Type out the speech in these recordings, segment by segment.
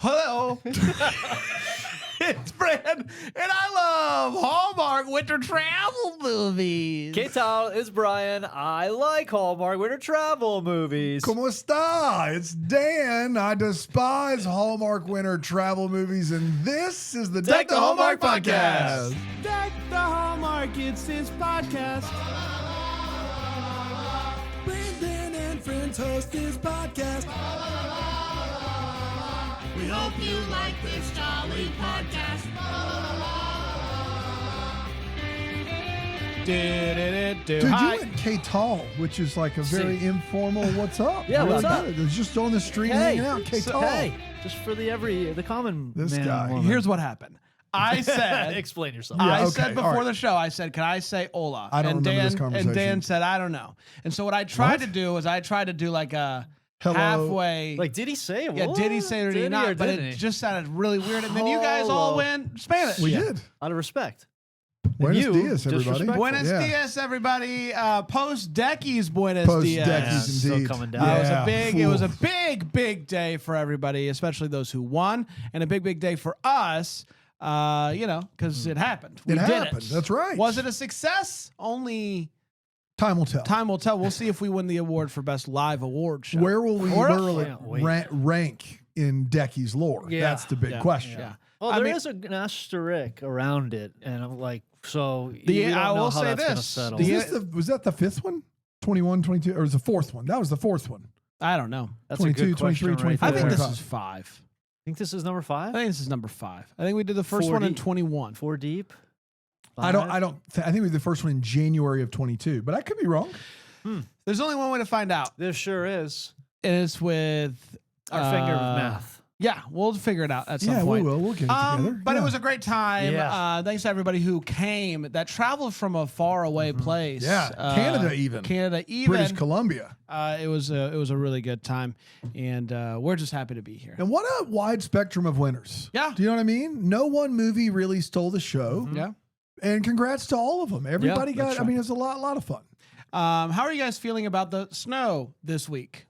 Hello. It's Brad, and I love Hallmark winter travel movies. ¿Qué tal? It's Brian. I like Hallmark winter travel movies. ¿Cómo está? It's Dan. I despise Hallmark winter travel movies, and this is the Deck the Hallmark podcast. Deck the Hallmark, it's his podcast. Brandon and friends host his podcast. We hope you like this jolly podcast. Dude, Hi. you went K-Tall, which is like a very informal what's up. Yeah, Really what's up? good. It was just on the street Hey, hanging out. K-Tall. Hey, just for the common This man guy. and woman. Here's what happened. I said, Explain yourself. Yeah, I okay, said all before right. the show, I said, can I say hola? I don't and remember this Dan, conversation. And Dan said, I don't know. And so what I tried to do is I tried to do like a Hello. halfway. Like, did he say it? yeah, did he say it or did he not? But it just sounded really weird. And then you guys all Hello. went Spanish. We did. Out of respect. Buenos you, dias, everybody. disrespectful. Buenos Yeah. dias, everybody. Post Deckies, buenos Post dias. Deckies, Still indeed. coming down. It was a big day for everybody, especially those who won, and a big day for us. Because it happened. We It did happened. it. That's right. Was it a success? Only Time will tell. time will tell. We'll see if we win the award for best live award show. Where will we Or- Can't wait. rank in Decky's lore? Yeah. That's the big Yeah, question. yeah. Well, I there mean- is an asterisk around it, and I'm like, so The- you don't I know will how say that's gonna this. settle. Was that the fifth one? 21, 22, or was the fourth one? That was the fourth one. I don't know. That's a 22, good question 23, right 24. I there. think this 25. is 5. Think this is number I 5? think this is number 5. I think we did the first one in 40. 21. 4 deep? I think we did the first one in January of 22, but I could be wrong. There's only one way to find out. There sure is. And it's with Our finger of math. Yeah, we'll figure it out at some Yeah, point. we will. We'll get it together. But it Yeah. was a great time. Yeah. Thanks to everybody who came that traveled from a far away place. Yeah, Canada even. Canada even. British Columbia. It was a really good time, and we're just happy to be here. And what a wide spectrum of winners. Yeah. Do you know what I mean? No one movie really stole the show. Yeah. And congrats to all of them. Everybody that's got, I mean, it's a lot of fun. How are you guys feeling about the snow this week?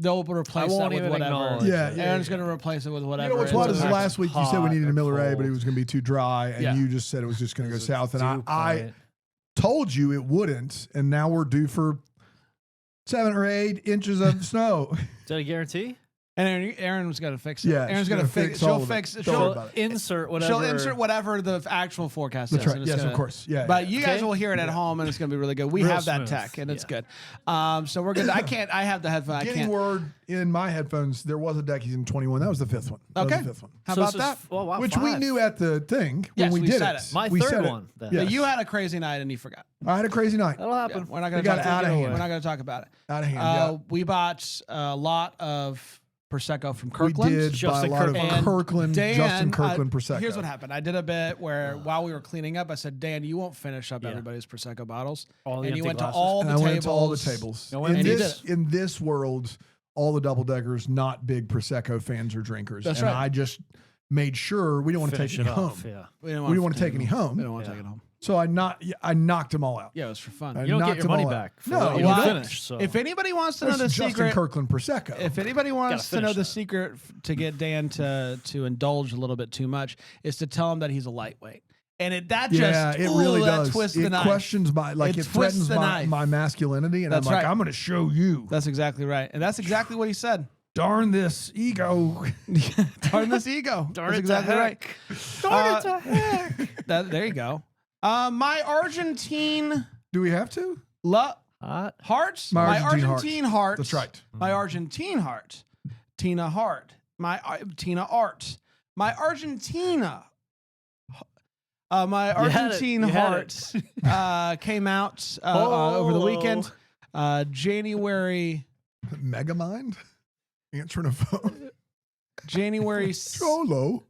They'll replace that won't with even whatever. acknowledge Yeah, it. yeah. Aaron's going to replace it with whatever. You know what's It's wild a is fact. last week you said we needed a hot Miller or A, but it cold. was going to be too dry, and Yeah. you just said it was just going to go south. And Dew I point. told you it wouldn't, and now we're due for 7 or 8 inches of snow. Is that a guarantee? And Aaron was going to fix it. Yeah, Aaron's she's going to gonna fix fix it. She'll all of it. fix it. Don't worry She'll, about it. Insert whatever. she'll insert whatever the actual forecast That's is. right. and it's Yes, gonna- of course. Yeah. But yeah. you guys Okay. will hear it at home, and it's going to be really good. We Real have that smooth. tech, and it's Yeah. good. So we're good. I have the headphone. I Getting can't. word in my headphones, there was a Deckies in 21. That was the fifth one. That Okay. was the fifth one. How So about this is- that? Oh, wow, Which we 5. knew at the thing Yes, when we we did said it. it. My We third said it. one, then. Yes. You had a crazy night, and you forgot. I had a crazy night. That'll happen. We're not It going to got talk out of hand. We're not going to talk about it. Out of hand. Yeah. We bought a lot of Prosecco from We Kirkland. did buy a Justin lot of And Kirkland, Dan, Justin Kirkland Prosecco. Here's what happened. I did a bit where while we were cleaning up, I said, Dan, you won't finish up everybody's Prosecco bottles. All the And you empty went to glasses. all And the I tables. went to all the tables. No, in and you this did in this world, all the double deckers, not big Prosecco fans or drinkers. That's and right. I just made sure we don't want to take Finish any it home. off. Yeah. We didn't We didn't want to take any We home. don't want to Yeah. take it home. So I knocked them all out. Yeah, it was for fun. I You don't knocked get your them money all out. back for No, what you well, don't I- finish. So. If anybody wants to know That's the Justin secret, Kirkland Prosecco. if anybody wants to know finish the that. secret to get Dan to indulge a little bit too much, is to tell him that he's a lightweight. And it really does. twists It the knife. questions my It it twists threatens the knife. my masculinity, and That's I'm like, right. I'm going to show you. That's exactly right. And that's exactly what he said. Darn this ego. Darn this ego. Darn That's it to exactly right. heck. Darn it to heck. There you go. My Argentine Do we have to? Hot. hearts. My Argentine heart. Argentine heart. That's right. My Argentine heart. Tina Hart. Tina Art. My Argentina. My You had it. Argentine You had heart came out over the weekend. January Megamind? Answering a phone. January Cholo.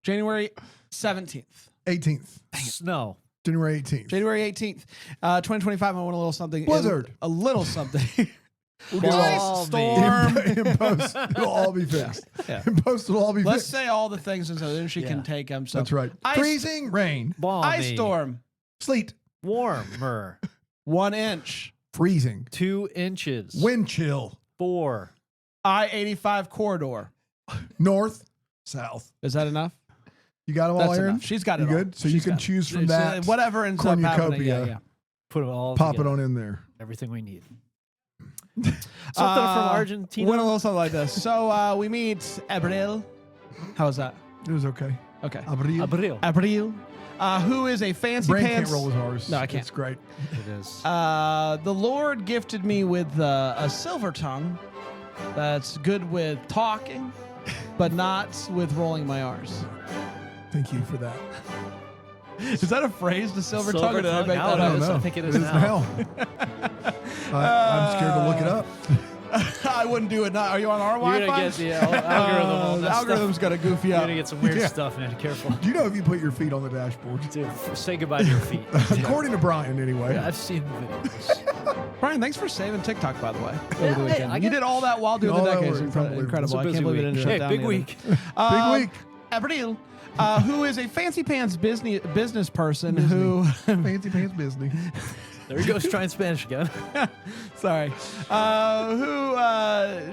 January 17th. 18th. Snow. January 18th. January 18th, 2025. I want a little something. Blizzard. A little something. We'll do Ice all storm. in post, it'll all be fixed. Yeah. In post, it'll all be Let's fixed. say all the things, and so then she can Yeah. take them. So That's right. Ice- Freezing, rain, Balmy. Ice storm, sleet, Warmer. 1 inch, freezing, 2 inches. wind chill, 4. I-85 corridor. North, south. Is that enough? You got them all, That's Aaron? enough. She's got it You all. good? So She's you can got it. choose from It's, that. whatever ends up happening. Yeah, yeah. Put it all Pop together. it on in there. Everything we need. Something from Argentina. Went a little something like this. So we meet Abril. How was that? It was okay. Okay. Abril. Abril. Abril, who is a fancy Brand pants. can't roll his R's. No, I can't. It's great. It is. The Lord gifted me with a silver tongue that's good with talking, but not with rolling my R's. Thank you for that. Is that a phrase, the silver tongue? Silver Or did I tongue? make Now that it up? is. know. I think it is It now. I'm scared to look it up. I wouldn't do it now. Are you on our You're Wi-Fi? going to get the algorithm all The messed up. algorithm's going to goof you You're up. going to get some weird Yeah. stuff, man. Careful. Do you know if you put your feet on the dashboard? Dude, say goodbye to your feet. According to Brian, anyway. Yeah, I've seen the videos. Brian, thanks for saving TikTok, by the way, over Yeah, the hey, weekend. I You got- did all that while doing All the that decades. work. Unbelievable. Incredible. I It's a can't believe it busy didn't week. shut Hey, down. big the other week. day. Big week. Abril, who is a fancy pants business person who, Fancy pants business. There he goes trying Spanish again. sorry,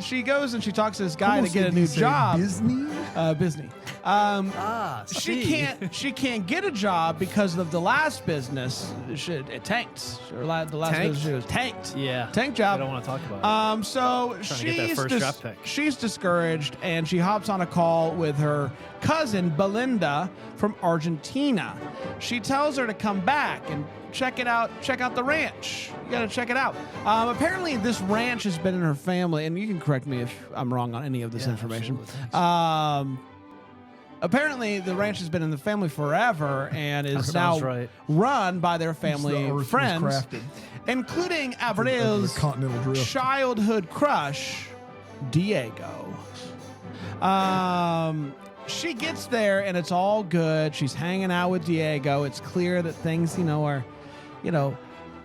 she goes and she talks to this guy Almost to get a did new you say job. Disney? Disney. She can't get a job because of the last business. It tanked. The last Tanked? business was tanked. Yeah. Tank I job. don't want to talk about it. So Trying to get that first draft pick. she's discouraged, and she hops on a call with her cousin Belinda from Argentina. She tells her to come back and check it out. Check out the ranch. You got to check it out. Apparently, this ranch has been in her family, and you can correct me if I'm wrong on any of this Yeah, information. absolutely. Thanks. Apparently, the ranch has been in the family forever and is That now sounds right. run by their The family earth was friends, crafted. including The Abril's continental drift. childhood crush, Diego. She gets there and it's all good. She's hanging out with Diego. It's clear that things, are,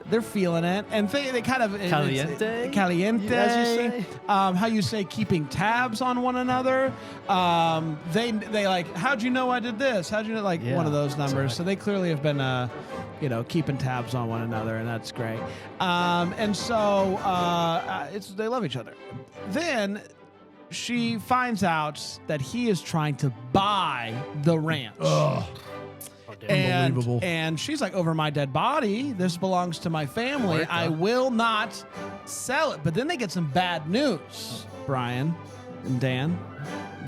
they're feeling it, and they kind of Caliente? caliente. As you say? How you say keeping tabs on one another. They like, how'd you know I did this? How'd you know, like Yeah, one of those numbers? exactly. So they clearly have been, keeping tabs on one another, and that's great. And so they love each other. Then she finds out that he is trying to buy the ranch. Ugh. Oh, damn. And, Unbelievable. and she's like, over my dead body, this belongs to my family. Right, I huh? will not sell it. But then they get some bad news, Brian and Dan,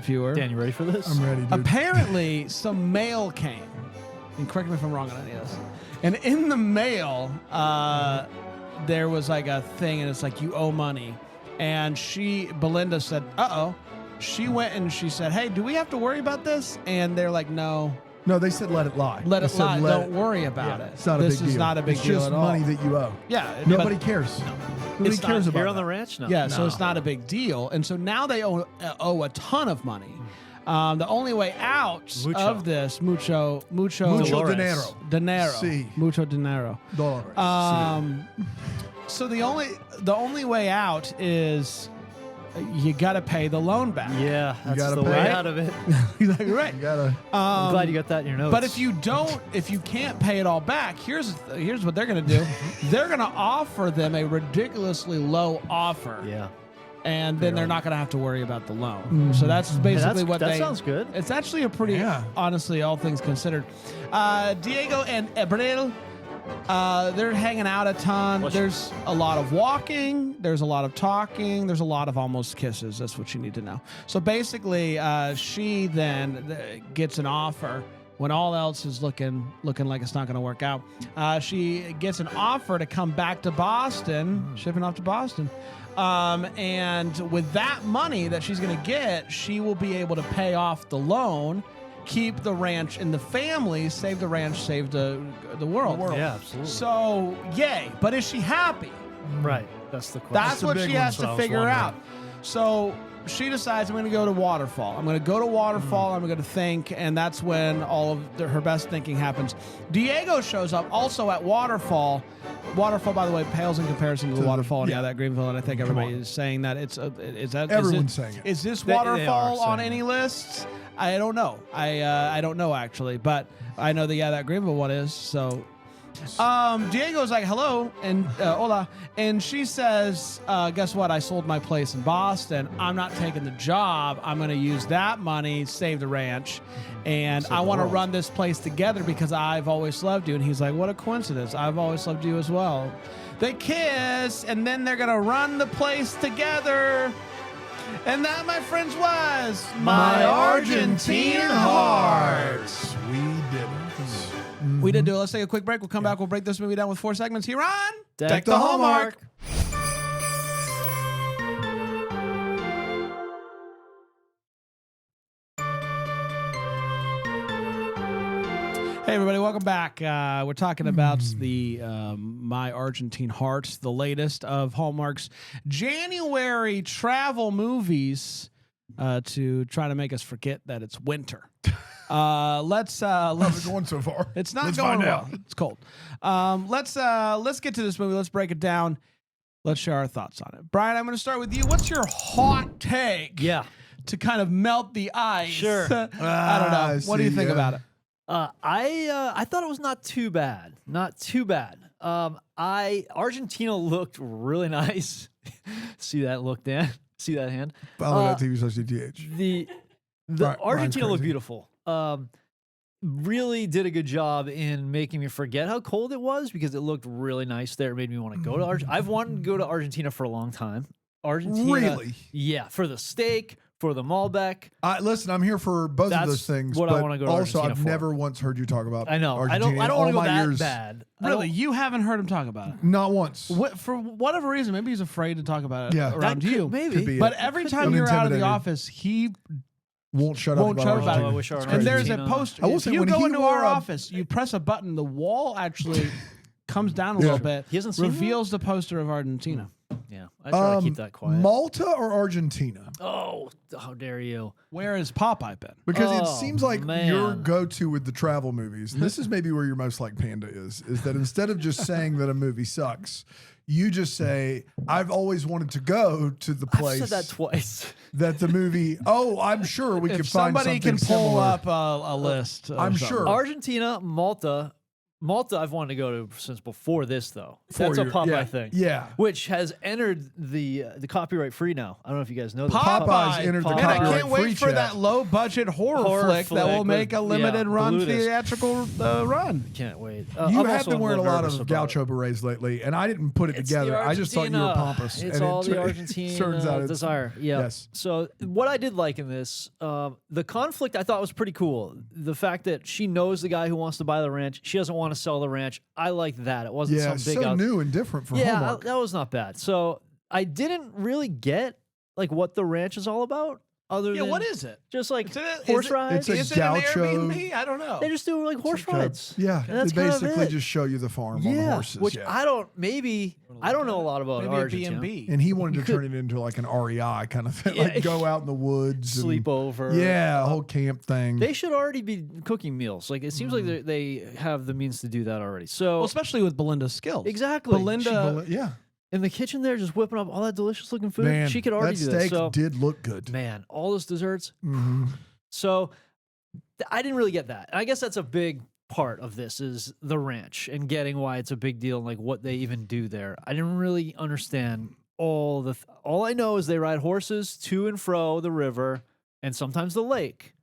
viewer. Dan, you ready for this? I'm ready, dude. Apparently, some mail came. And correct me if I'm wrong on any of this. And in the mail, there was like a thing, and it's like, you owe money. And Belinda said, uh-oh. She went and she said, hey, do we have to worry about this? And they're like, no. No, they said let it lie. Let They it said lie. let Don't worry about it. It's not a this big deal. is not a big it's deal just at all. money that you owe. Yeah. Nobody but- cares. Nobody It's not cares about Here on that. the ranch? No. Yeah, so No. it's not a big deal. And so now they owe a ton of money. The only way out Mucho. of this, mucho Mucho Dolores. dinero. dinero. Sí. Mucho dinero. Dollars. So the only way out is you got to pay the loan back. Yeah, that's gotta the pay. way out of it. Exactly right. You gotta. I'm glad you got that in your notes. But if you can't pay it all back, here's what they're going to do. They're going to offer them a ridiculously low offer. Yeah. And then they're not going to have to worry about the loan. So that's basically what that they. sounds good. It's actually a pretty, honestly, all things considered. Diego and Abril, they're hanging out a ton. There's a lot of walking. There's a lot of talking. There's a lot of almost kisses. That's what you need to know. So basically, she then gets an offer when all else is looking like it's not going to work out. She gets an offer to come back to Boston, shipping off to Boston. And with that money that she's going to get, she will be able to pay off the loan, keep the ranch in the family, save the ranch, save the world. Yeah, absolutely. So, yay. But is she happy? Right. That's the question. That's the what big she one. has That's what to I was figure wondering. out. So she decides, I'm going to go to Waterfall. I'm going to go to Waterfall. I'm going to think, and that's when all of her best thinking happens. Diego shows up also at Waterfall. Waterfall, by the way, pales in comparison to the Waterfall in that Greenville, and I think everybody is saying that Everyone's saying it. Is this They are Waterfall on saying any lists? I don't know. I don't know actually, but I know that Greenville one is. So Diego's like, hello, and hola. And she says, guess what? I sold my place in Boston. I'm not taking the job. I'm going to use that money, save the ranch. And I want to run this place together because I've always loved you. And he's like, what a coincidence. I've always loved you as well. They kiss, and then they're going to run the place together. And that, my friends, was My Argentine Heart. We did it. We did do it. Let's take a quick break. We'll come back. We'll break this movie down with 4 segments here on Deck the Hallmark. Hey, everybody. Welcome back. We're talking about the My Argentine Heart, the latest of Hallmark's January travel movies to try to make us forget that it's winter. Let's How's it going so far? It's not Let's going find well. out. It's cold. Let's get to this movie. Let's break it down. Let's share our thoughts on it. Brian, I'm going to start with you. What's your hot take? Yeah. To kind of melt the ice. Sure. I don't know. What do you think about it? I thought it was not too bad. Not too bad. Argentina looked really nice. See that look, Dan? See that hand? Follow that TV slash DTH. The Brian's Argentina looked crazy. beautiful. Really did a good job in making me forget how cold it was because it looked really nice there. It made me want to go to Argentina. I've wanted to go to Argentina for a long time. Argentina. Really? Yeah, for the steak, for the Malbec. Listen, I'm here for both of That's those things. what I but wanna go to also, Argentina I've for. never once heard you talk about I know. Argentina I don't all want to go my that years. bad. I Really? don't- You haven't heard him talk about it? Not once. For whatever reason, maybe he's afraid to talk about it Yeah. around That you. could, maybe. Could be But it. every be. time I'm you're out of the intimidated. office, he Won't shut won't up shut about about Argentina. I wish I were It's in crazy. And there's a Argentina. poster. I will If say, you when go he into wore our a- office, you press a button, the wall actually comes down a Yeah. little bit. He hasn't seen reveals the poster of Argentina. Yeah, I try to keep that quiet. Malta or Argentina? Oh, how dare you? Where has Popeye been? Because it Oh, seems like man. your go-to with the travel movies, and this is maybe where you're most like Panda is that instead of just saying that a movie sucks, you just say, I've always wanted to go to the I've place said that twice. that the movie, I'm sure we If could find somebody something can pull similar. up a list, or I'm something. sure. Argentina, Malta. Malta, I've wanted to go to since before this, though. That's a your- Popeye yeah, thing. yeah. Which has entered the copyright free now. I don't know if you guys know that. Popeyes entered the Popeye. And I copyright can't wait free for chat. that low budget horror Horror flick that will flick make a with- limited yeah, run Blutus. theatrical run. Can't wait. You I'm have also been wearing a lot nervous of about gaucho it. berets lately, and I didn't put it It's together. the I just thought you were Argentina. pompous. It's and all it the tur- Argentine turns out it's desire. Yeah. Yes. So what I did like in this, the conflict I thought was pretty cool. The fact that she knows the guy who wants to buy the ranch. She doesn't want to sell the ranch. I like that. It wasn't Yeah, some big so out- new and different from Yeah, Hallmark. that was not bad. So I didn't really get like what the ranch is all about. Other Yeah, than what is it? just like Is it- horse is it- rides. It's a Is it an gaucho- Airbnb? I don't know. They just do like horse rides. Yeah, And that's they kind of basically it. just show you the farm on the Yeah, horses. which yeah. I don't know a lot about Maybe a Argentina. B&B. And he wanted to You could- turn it into like an REI kind of thing, Yeah. like go out in the woods, and- Sleep over. Yeah, a whole camp thing. They should already be cooking meals. Like it seems like they have the means to do that already. So Well, especially with Belinda's skills. exactly, Belinda, yeah, in the kitchen there, just whipping up all that delicious looking food. man, She could already that do that. steak So did look good. man, all those desserts. Mhm. So I didn't really get that. And I guess that's a big part of this is the ranch and getting why it's a big deal and like what they even do there. I didn't really understand all I know is they ride horses to and fro the river and sometimes the lake.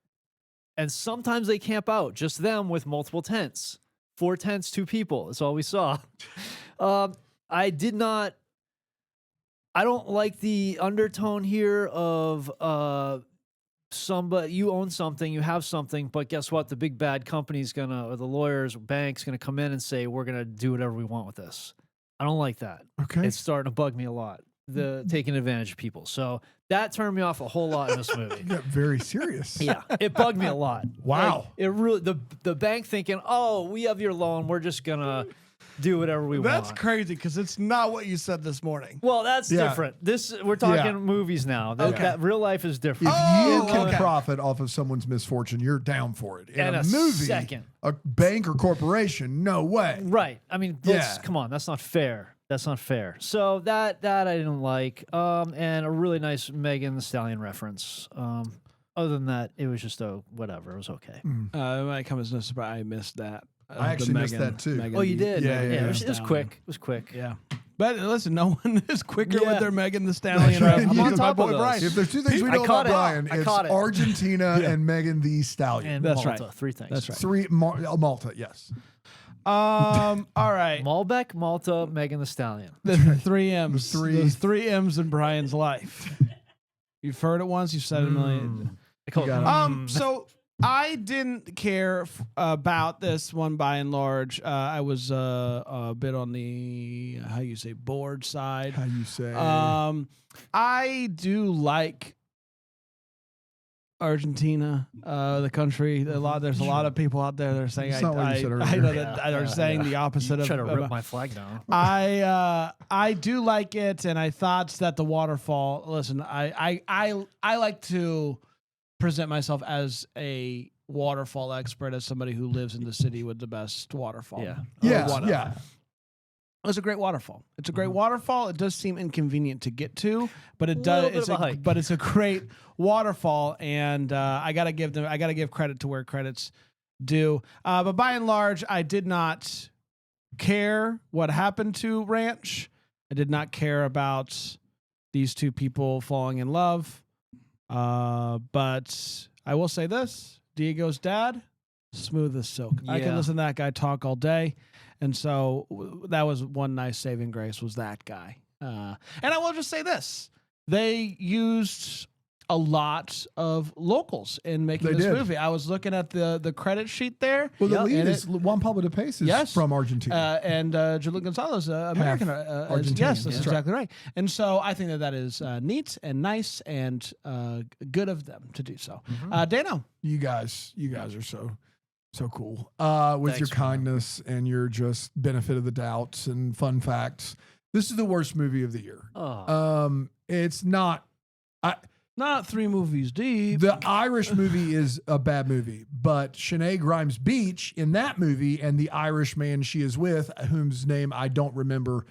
And sometimes they camp out, just them with multiple tents. 4 tents, 2 people. That's all we saw. I don't like the undertone here of somebody, you own something, you have something, but guess what? The big bad company's or the lawyers, bank's gonna come in and say, we're gonna do whatever we want with this. I don't like that. Okay, It's starting to bug me a lot. The taking advantage of people. So that turned me off a whole lot in this movie. you got very serious. Yeah, it bugged me a lot. Wow. Like, it really the bank thinking, oh, we have your loan, we're just gonna do whatever we that's want. crazy because it's not what you said this morning. Well, that's Yeah. different. We're talking Yeah. movies now. That real life is If different. you can okay. profit off of someone's misfortune, you're down for it. In And a a movie, second. a bank or corporation, no way. Right. I mean, Yeah. come on. That's not fair. That's not fair. So that I didn't like. And a really nice Megan Thee Stallion reference. Other than that, it was just whatever. It was okay. It might come as no surprise. I missed that. I actually missed that too. Oh, you did? Yeah. It was quick. It was quick. Yeah. But listen, no one is quicker Yeah. with their Megan the Stallion. Right. I'm I'm on on top of of those. Brian. If there's two things we I know caught about it. Brian, I it's caught it. Argentina and Megan the Stallion. And That's Malta. right. 3 things. That's right. Three Malta, yes. All right. Malbec, Malta, Megan the Stallion. The 3 M's. There's 3 M's in Brian's life. You've heard it once, you've said it a million. I call it got So I didn't care about this one by and large. I was a bit on the bored side. How you say? I do like Argentina, the country. There's a lot of people out there that are saying That's not what you said I earlier. know that are saying the opposite You of. try to rip my flag down. I do like it, and I thought that the waterfall. Listen, I like to present myself as a waterfall expert, as somebody who lives in the city with the best waterfall. Yeah. Yeah. It's a great waterfall. It's a great waterfall. It does seem inconvenient to get to, but it Little does. bit of a hike. But it's a great waterfall, and I gotta give credit to where credit's due. But by and large, I did not care what happened to Ranch. I did not care about these two people falling in love. But I will say this: Diego's dad, smooth as silk. I can Yeah. listen to that guy talk all day. And so that was one nice saving grace, was that guy. And I will just say this. They used a lot of locals in making They this did. movie. I was looking at the credit sheet there. Well, the Yep. lead And is Juan Pablo de Pace is Yes. from Argentina. And Julian Gonzalez, American. Argentinian. Yes, that's Yeah. exactly right. And so I think that is neat and nice and good of them to do so. Dano. You guys are so cool with your Thanks, man. kindness and your just benefit of the doubts and fun facts. This is the worst movie of the year. Oh. It's not. Not 3 movies deep. The Irish movie is a bad movie, but Sinead Grimes Beach in that movie and the Irish man she is with, whose name I don't remember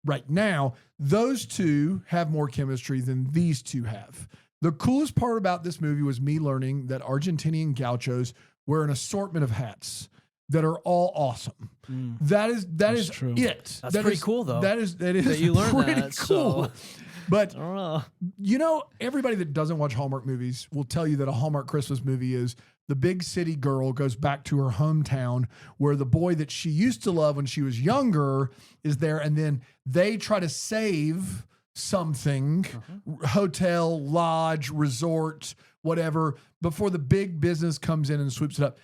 right now, those two have more chemistry than these two have. The coolest part about this movie was me learning that Argentinian gauchos wear an assortment of hats that are all awesome. That is true. it. That's pretty cool, though, That is that you learned pretty that, cool. so- But I don't know. you know, everybody that doesn't watch Hallmark movies will tell you that a Hallmark Christmas movie is the big city girl goes back to her hometown where the boy that she used to love when she was younger is there, and then they try to save something, hotel, lodge, resort, whatever, before the big business comes in and swoops it up.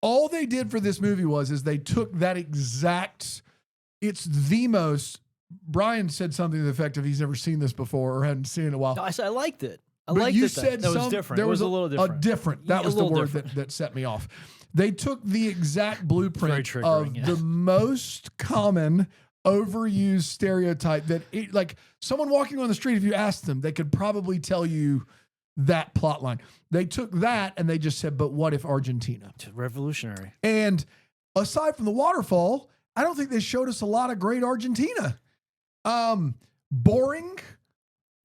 All they did for this movie is they took that exact, it's the most, Brian said something to the effect of he's never seen this before or hadn't seen it in a while. No, I said I liked it. I But liked you it. said that was some- different. There It was a little different. That A was the little word different. that set me off. They took the exact blueprint Very of triggering, yeah. the most common overused stereotype that like someone walking on the street, if you asked them, they could probably tell you that plot line. They took that and they just said, but what if Argentina? Just revolutionary. And aside from the waterfall, I don't think they showed us a lot of great Argentina. Boring,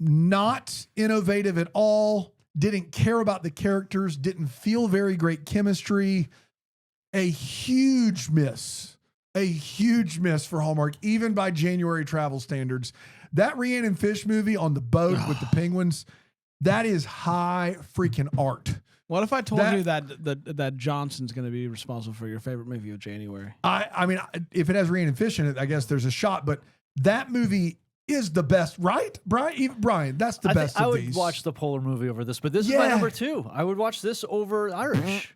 not innovative at all, didn't care about the characters, didn't feel very great chemistry. A huge miss for Hallmark, even by January travel standards. That Rhiannon Fish movie on the boat with the penguins, that is high freaking art. What if I told you that Johnson's going to be responsible for your favorite movie of January? I mean, if it has Rhiannon Fish in it, I guess there's a shot, but that movie is the best, right? Brian, that's the best I of would these. watch the Polar movie over this, but this is my Yeah. number 2. I would watch this over Irish.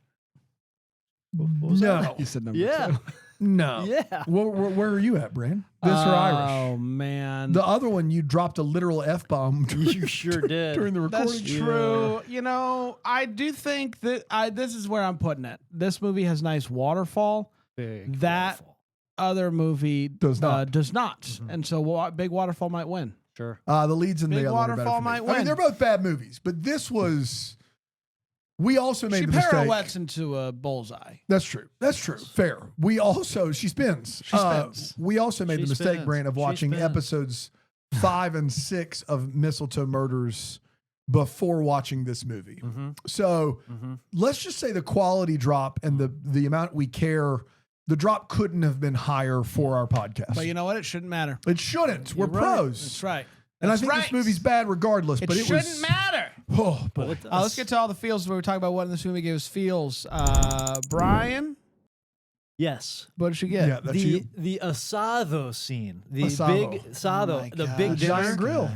No. You said number Yeah. 2. No. Yeah. Where are you at, Brand? This or Irish? Oh, man. The other one, you dropped a literal F-bomb You sure did. during the recording. That's true. You know, I do think that this is where I'm putting it. This movie has nice waterfall. Big That waterfall. other movie Does not. And so Big Waterfall might win. Sure. The leads in Big the other one are better Waterfall for me. might I win. mean, they're both bad movies, but this was. We also made She the mistake. pirouettes into a bullseye. That's true. Fair. We also she spins. She spins. We also made She the mistake, spins. Brand, of She watching spins. episodes 5 and 6 of Mistletoe Murders before watching this movie. Mm-hmm. So let's just say the quality drop and the amount we care The drop couldn't have been higher for our podcast. But you know what? It shouldn't matter. It shouldn't. We're You're right. pros. That's right. And That's I think right. this movie's bad regardless. It but it shouldn't was, matter. Oh, boy. Let's get to all the feels where we talk about what in this movie gives feels. Brian, Yes. what did you get? Yeah, that's you. The asado scene, the Asado. big asado, my the God. big The dinner giant grill.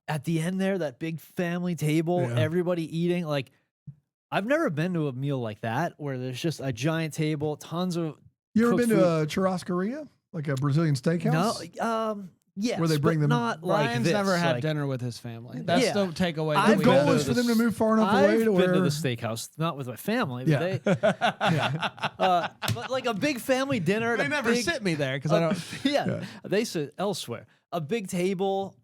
at the end there, that big family table, Yeah. everybody eating. Like, I've never been to a meal like that where there's just a giant table, tons of You ever cooked been to a churrascaria? Like a Brazilian steakhouse? no, yes, Where they bring but them- not like Brian's this. never had like, dinner with his family. That's Yeah. the takeaway. I've that The we been got. goal to is for the them to move far enough I've away to been where to the steakhouse, not with my family, but Yeah. but like a big family dinner. At They a never big, sit me there because I don't. yeah, they sit elsewhere. A big table,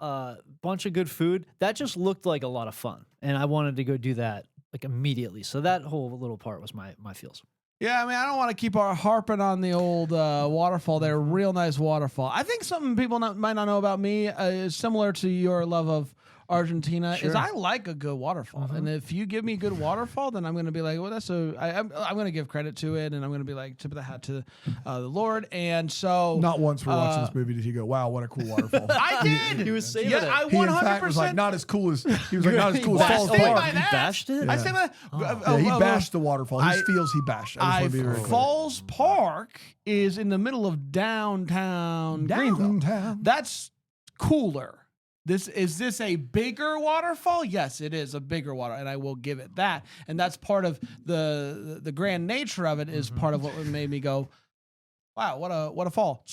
bunch of good food. That just looked like a lot of fun, and I wanted to go do that like immediately. So that whole little part was my feels. Yeah, I mean, I don't want to keep harping on the old waterfall there. Real nice waterfall. I think something people might not know about me is similar to your love of Argentina. Is I like a good waterfall, and if you give me a good waterfall, then I'm going to be like, well, I'm going to give credit to it, and I'm going to be like, tip of the hat to the Lord. And so, not once we're watching this movie did he go, wow, what a cool waterfall. I did. He was saving yeah, it. I 100%. He in fact was like not as cool as he was like not as cool as He Falls bashed it Park. by that. Bashed it? I say that. Yeah, he bashed the waterfall. He feels he bashed. I just want to be very clear. Falls Park is in the middle of downtown Greenville. Downtown. That's cooler. Is this a bigger waterfall? Yes, it is a bigger water, and I will give it that. And that's part of the grand nature of it. Is part of what made me go, wow, what a fall.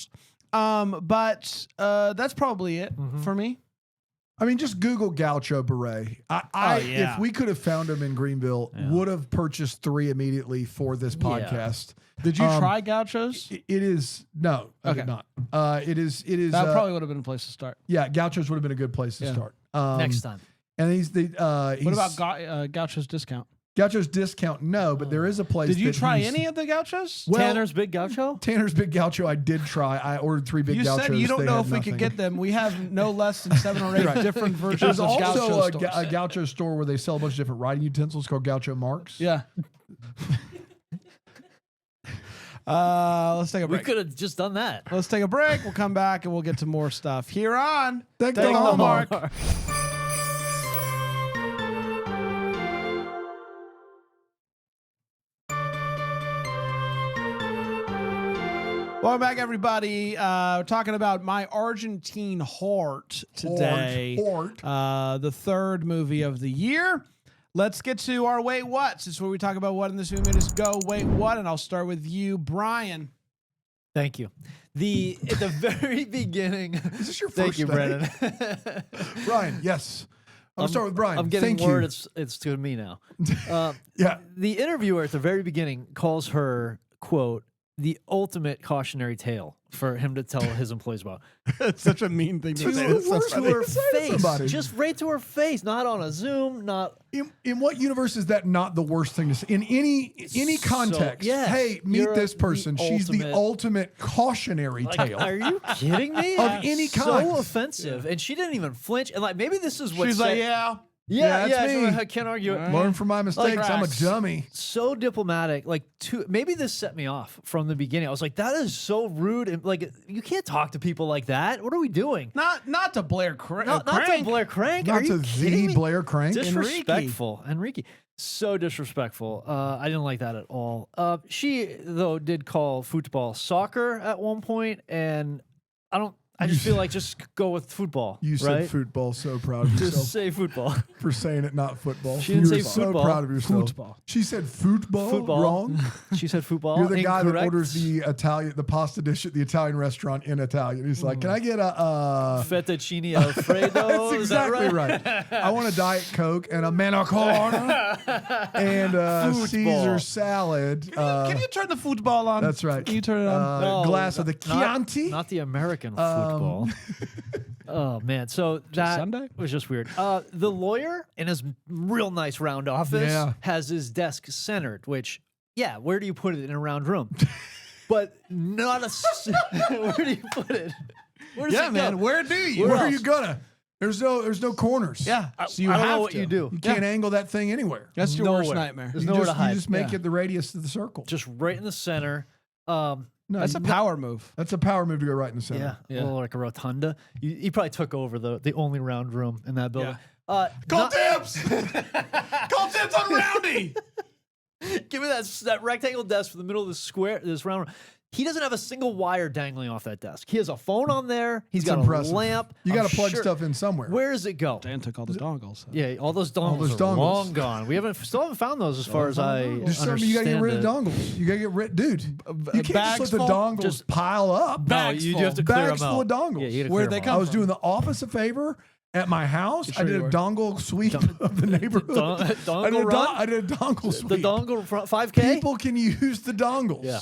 But that's probably it for me. I mean, just Google Gaucho Beret. If we could have found him in Greenville, would have purchased 3 immediately for this podcast. Did you try Gauchos? It is no, I did not. It is. That probably would have been a place to start. Yeah, Gauchos would have been a good place to start. Next time. And he's What about Gauchos discount? Gaucho's discount? No, but there is a place. Did you that try he's- any of the Gauchos? Well, Tanner's Big Gaucho? Tanner's Big Gaucho, I did try. I ordered 3 big You Gauchos. said you don't They know had if we nothing. could get them. We have no less than 7 or 8 different versions There's of Gaucho also a, stores. a Gaucho store where they sell a bunch of different writing utensils called Gaucho Marks. Yeah. Let's take a We break. could have just done that. Let's take a break. We'll come back and we'll get to more stuff here on Thank Thank the Hallmark. Welcome back, everybody. We're talking about My Argentine Heart today. Heart. The third movie of the year. Let's get to our Wait What's. This is where we talk about what in this movie made us go, wait, what? And I'll start with you, Brian. Thank you. At the very beginning. Is this your Thank first you, day? Brennan. Brian, yes. I'm start with Brian. I'm getting Thank word you. it's to me now. Yeah. The interviewer at the very beginning calls her, quote, the ultimate cautionary tale for him to tell his employees about. That's such a mean thing to say. It's so worst funny. word. Say to Face, somebody. just right to her face, not on a Zoom, not. In what universe is that not the worst thing to say? In any So, context. yes, Hey, meet you're this the person. She's the ultimate cautionary Like, tale. are you kidding me? Of any kind. So offensive, and she didn't even flinch. And like maybe this is what She's like, yeah. Yeah, that's she's me. like, I can't argue it. Learn from my mistakes. I'm a cracks. dummy. So diplomatic, like maybe this set me off from the beginning. I was like, that is so rude, and like you can't talk to people like that. What are we doing? Not to Blair Crank. Not to Blair Crank. Not are you to kidding the me? Blair Crank. Disrespectful, Enrique. So disrespectful. I didn't like that at all. She though did call football soccer at one point, and I just feel like just go with football. You said right? football. So proud of Just yourself say football. for saying it, not football. She didn't you were say so football. proud of yourself. Football. She said football, Football. wrong. She said football. You're the guy that Incorrect. orders the pasta dish at the Italian restaurant in Italian. He's like, can I get a fettuccine alfredo. That's Is that exactly right. I want a Diet Coke and a Manacorna and a Football. Caesar salad. Can you turn the football on? That's right. Can you turn it on? No, glass of the not- Chianti. Not the American football. Oh man, so that Sunday? was just weird. The lawyer in his real nice round office Yeah. has his desk centered, which where do you put it in a round room? But not where do you put it? Where does Yeah, it man. go? Where do you? Where are else? you gonna? There's no corners. Yeah. So you I don't have know what to. you do. You can't angle that thing anywhere. That's your worst Nowhere. nightmare. There's You nowhere just, to hide. You just make Yeah. it the radius of the circle. Just right in the center. No, That's a power move. That's a power move to go right in the center. Yeah, a little like a rotunda. He probably took over the only round room in that building. Call dibs! Call dibs on Roundy! Give me that rectangle desk for the middle of the square, this round. He doesn't have a single wire dangling off that desk. He has a phone on there. He's got impressive. a lamp. You got to plug sure- stuff in somewhere. Where does it go? Dan took all the dongles. Yeah, all those dongles are long gone. We still haven't found those as far as I Just understand. you got to get rid of it. dongles. You got to get rid, dude. You can't bags just let the full? dongles Just pile up. No, Bags you full. do have to clear Bags them full out. of dongles. Yeah, you gotta Where'd clear they them come I was from? doing the office a favor at my house. I sure did you a were? dongle sweep of the neighborhood. dongle run? I did a dongle out. The sweep. dongle 5K. People can use the dongles. Yeah.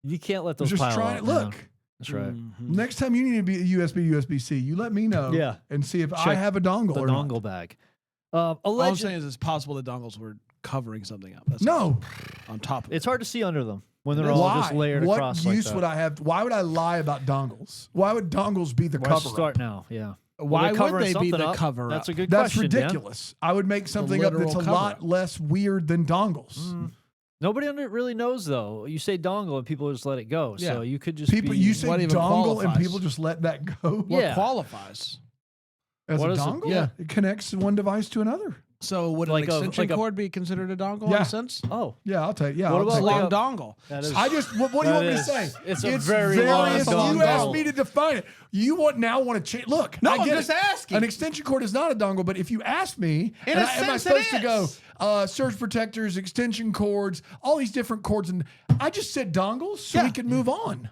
You can't let those Just pile try up, it. man. Look, That's right. next time you need to be a USB-C, you let me know. Yeah. And see if I Check have a dongle The or not. dongle bag. All I'm Alleged. saying is it's possible the dongles were covering something up. That's No. on top of it. It's hard to see under them when they're all Why? just layered What across use like that. would I have? Why would I lie about dongles? Why would dongles be the Why cover start up? now? Yeah. Why they're would covering they be something the up. cover That's a up? good That's question, Dan. ridiculous. I would make something up that's a literal lot cover-up. less weird than dongles. Nobody really knows though. You say dongle and people just let it go. Yeah. So you could just People, be, you say what even dongle and qualifies? people just let that go. What Yeah. qualifies? As What a is it? dongle, Yeah. it connects one device to another. So would Like an a- extension like a- cord be considered a dongle in Yeah. a sense? Oh, Yeah, I'll take. Yeah, What I'll about take like that. Long dongle. that is. I just. What do you that want me to is- say? it's a very long various. You dongle. asked me to define it. You want to change? Look, No, I I'm get just it. asking. An extension cord is not a dongle, but if you ask me, In and a am I sense it supposed to go is. surge protectors, extension cords, all these different cords, and I just said dongles so Yeah. we can move on.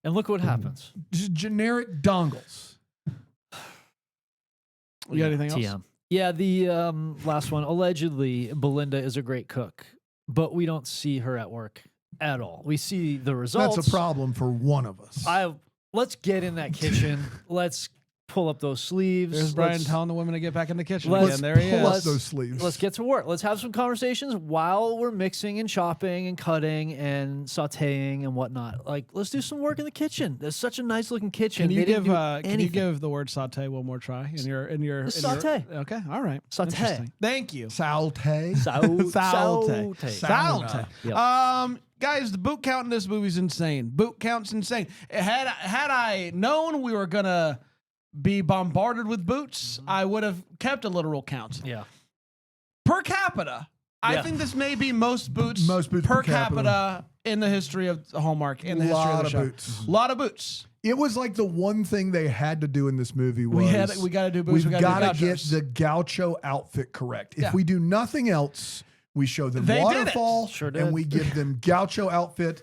And look what happens. Just generic dongles. You got anything else? TM. Yeah, the last one. Allegedly, Belinda is a great cook, but we don't see her at work at all. We see the results. That's a problem for one of us. Let's get in that kitchen. Let's pull up those sleeves. There's Brian Let's- telling the women to get back in the kitchen Let's again. There he pull up is. those sleeves. Let's get to work. Let's have some conversations while we're mixing and chopping and cutting and sautéing and whatnot. Like, let's do some work in the kitchen. There's such a nice looking kitchen. Can you They didn't give do can you anything. give the word saute one more try in your Sauté. Okay, all right. Sauté. Interesting. Thank you. Saute. Saute. Sauna. Saute. Yep. Guys, the boot count in this movie's insane. Boot count's insane. Had I known we were gonna be bombarded with boots, I would have kept a literal count. Yeah. Per capita, I Yeah. think this may be most boots per per capita. capita in the history of Hallmark, in the history of Lot the of show. boots. A lot of boots. It was like the one thing they had to do in this movie was We got to do boots. we've We got got to to get the gaucho outfit correct. If Yeah. we do nothing else, we show them They did it. waterfall Sure did. and we give them gaucho outfit,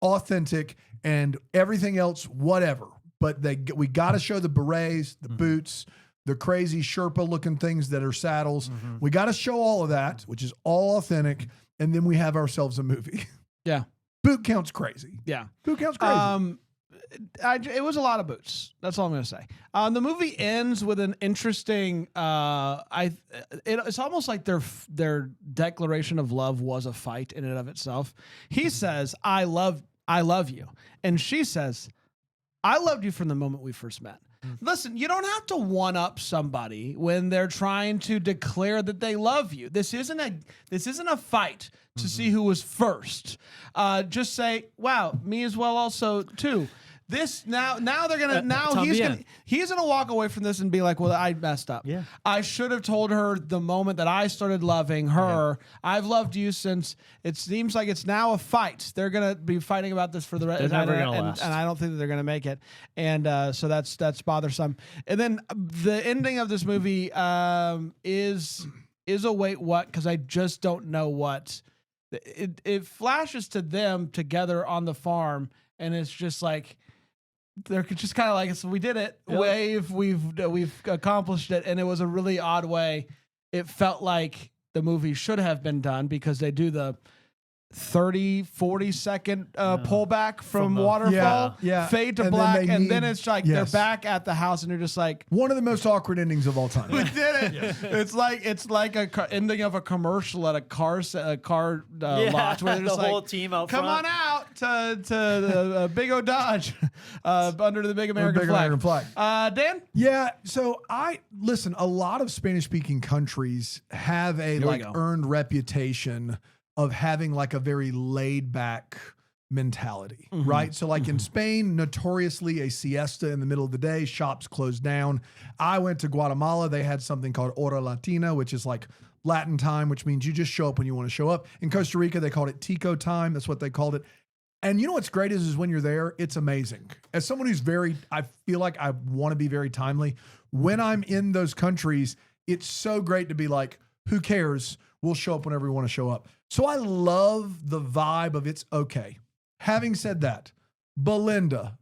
authentic, and everything else, whatever. But we got to show the berets, the boots, the crazy Sherpa looking things that are saddles. We got to show all of that, which is all authentic, and then we have ourselves a movie. Yeah. Boot count's crazy. Yeah. Boot count's crazy. It was a lot of boots. That's all I'm going to say. The movie ends with an interesting. It's almost like their declaration of love was a fight in and of itself. He says, "I love you," and she says, "I loved you from the moment we first met." Listen, you don't have to one up somebody when they're trying to declare that they love you. This isn't a fight to see who was first. Just say, "Wow, me as well, also too." This now they're gonna he's gonna walk away from this and be like, well, I messed up. Yeah. I should have told her the moment that I started loving her. I've loved you since. It seems like it's now a fight. They're gonna be fighting about this for the rest. They're never gonna last. And I don't think that they're gonna make it. And so that's bothersome. And then the ending of this movie is a wait what, because I just don't know what. It flashes to them together on the farm, and it's just like. They're just kind of like, so we did it. Yep. Wave, we've accomplished it, and it was a really odd way. It felt like the movie should have been done because they do the 30, 40 second pullback from the- waterfall, Yeah. fade to And then black, they and then need- it's like yes. they're back at the house, and you're just like, One of the most awkward endings of all time. we did it. It's like a ending of a commercial at a car lot where they're the just whole like, team out come front. on out to the Big O Dodge under the big American Big flag. American flag. Dan? Yeah, so listen, a lot of Spanish speaking countries have a we like go. earned reputation of having like a very laid back mentality, right? So like in Spain, notoriously a siesta in the middle of the day, shops closed down. I went to Guatemala. They had something called Hora Latina, which is like Latin time, which means you just show up when you want to show up. In Costa Rica, they called it Tico time. That's what they called it. And you know what's great is when you're there, it's amazing. As someone who's I feel like I want to be very timely. When I'm in those countries, it's so great to be like, who cares? We'll show up whenever we want to show up. So I love the vibe of it's okay. Having said that, Belinda,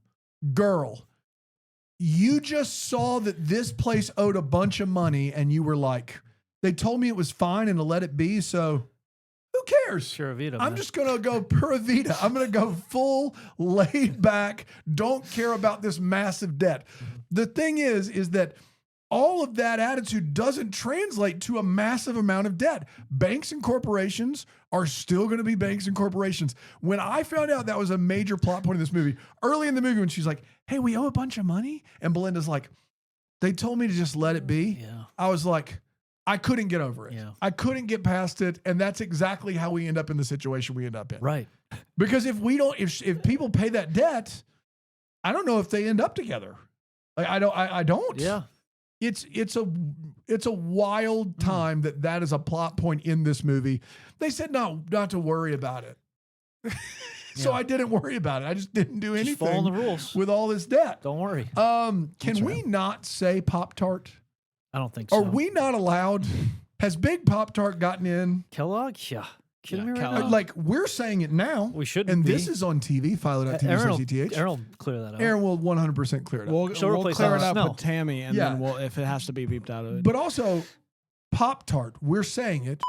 girl, you just saw that this place owed a bunch of money and you were like, they told me it was fine and to let it be, so who cares? Pura vida, I'm man. just going to go pura vida. I'm going to go full laid back, don't care about this massive debt. The thing is that all of that attitude doesn't translate to a massive amount of debt. Banks and corporations are still going to be banks and corporations. When I found out that was a major plot point in this movie, early in the movie when she's like, hey, we owe a bunch of money. And Belinda's like, they told me to just let it be. Yeah. I was like, I couldn't get over it. Yeah. I couldn't get past it. And that's exactly how we end up in the situation we end up in. Right. Because if people pay that debt, I don't know if they end up together. Like I don't. Yeah. It's a wild time that is a plot point in this movie. They said not to worry about it. So I didn't worry about it. I just didn't do anything. Just follow the rules. With all this debt. Don't worry. Can we not say Pop-Tart? I don't think so. Are we not allowed? Has Big Pop-Tart gotten in? Kellogg? Yeah. Kidding me right Kellogg. now? Like, we're saying it now. We shouldn't And be. this is on TV, philo.tv/CTH. Aaron will clear that up. Aaron will 100% clear it up. We'll She'll replace clear it that up with with Tammy, and Yeah. then if it has to be beeped out of it. But also, Pop-Tart, we're saying it,